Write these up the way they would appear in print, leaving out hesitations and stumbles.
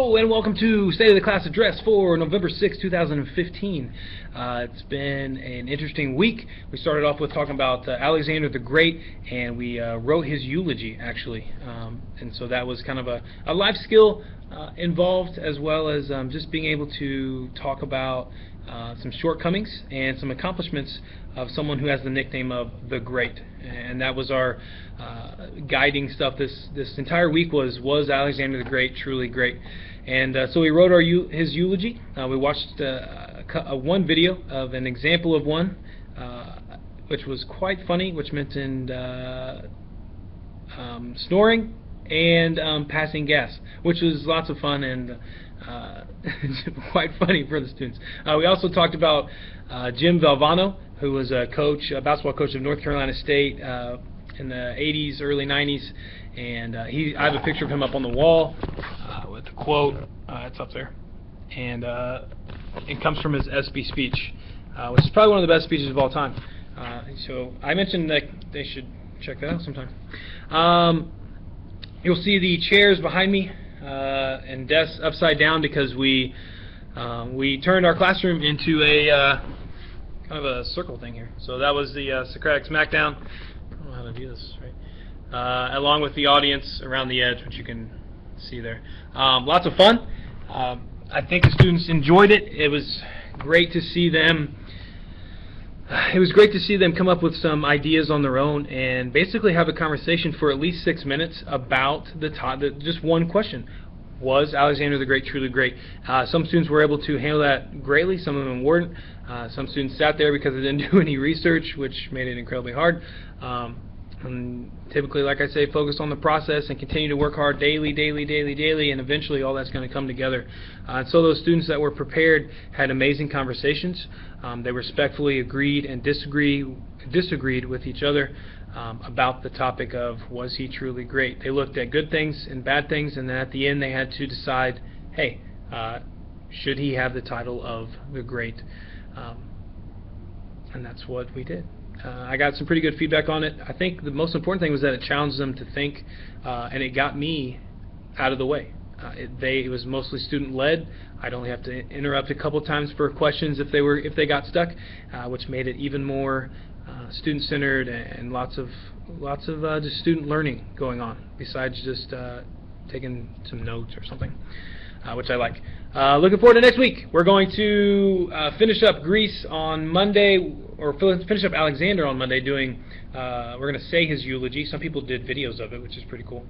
Hello and welcome to State of the Class Address for November 6, 2015. It's been an interesting week. We started off with talking about Alexander the Great, and we wrote his eulogy, actually. And so that was kind of a life skill involved, as well as just being able to talk about some shortcomings and some accomplishments of someone who has the nickname of the Great. And that was our guiding stuff this entire week was Alexander the Great truly great? And so we wrote his eulogy. We watched one video of an example of one, which was quite funny, which mentioned snoring and passing gas, which was lots of fun and quite funny for the students. We also talked about Jim Valvano, who was a basketball coach of North Carolina State in the 80s, early 90s, and I have a picture of him up on the wall with the quote. It's up there, and it comes from his SB speech, which is probably one of the best speeches of all time. So I mentioned that they should check that out sometime. You'll see the chairs behind me and desks upside down because we turned our classroom into a kind of a circle thing here. So that was the Socratic Smackdown. I don't know how to do this right. Along with the audience around the edge, which you can see there. Lots of fun. I think the students enjoyed it. It was great to see them. It was great to see them come up with some ideas on their own and basically have a conversation for at least 6 minutes about just one question. Was Alexander the Great truly great? Some students were able to handle that greatly. Some of them weren't. Some students sat there because they didn't do any research, which made it incredibly hard. And typically, like I say, focus on the process and continue to work hard daily, and eventually all that's going to come together. And so those students that were prepared had amazing conversations. They respectfully agreed and disagreed with each other about the topic of was he truly great. They looked at good things and bad things, and then at the end they had to decide, hey, should he have the title of the Great? And that's what we did. I got some pretty good feedback on it. I think the most important thing was that it challenged them to think, and it got me out of the way. It was mostly student-led. I'd only have to interrupt a couple times for questions if they got stuck, which made it even more student-centered and lots of just student learning going on besides just taking some notes or something, which I like. Looking forward to next week. We're going to finish up Greece on Monday, or finish up Alexander on Monday. We're going to say his eulogy. Some people did videos of it, which is pretty cool.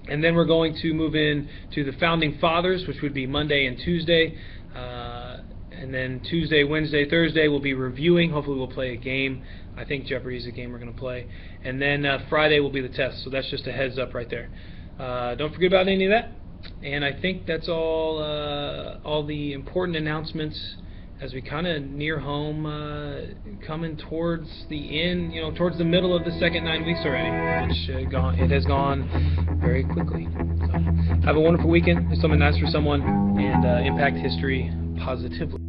And then we're going to move in to the Founding Fathers, which would be Monday and Tuesday. And then Tuesday, Wednesday, Thursday we'll be reviewing. Hopefully we'll play a game. I think Jeopardy is a game we're going to play. And then Friday will be the test. So that's just a heads up right there. Don't forget about any of that. And I think that's all the important announcements as we kind of near home, coming towards the end, towards the middle of the second 9 weeks already, which it has gone very quickly. So have a wonderful weekend. Do something nice for someone, and impact history positively.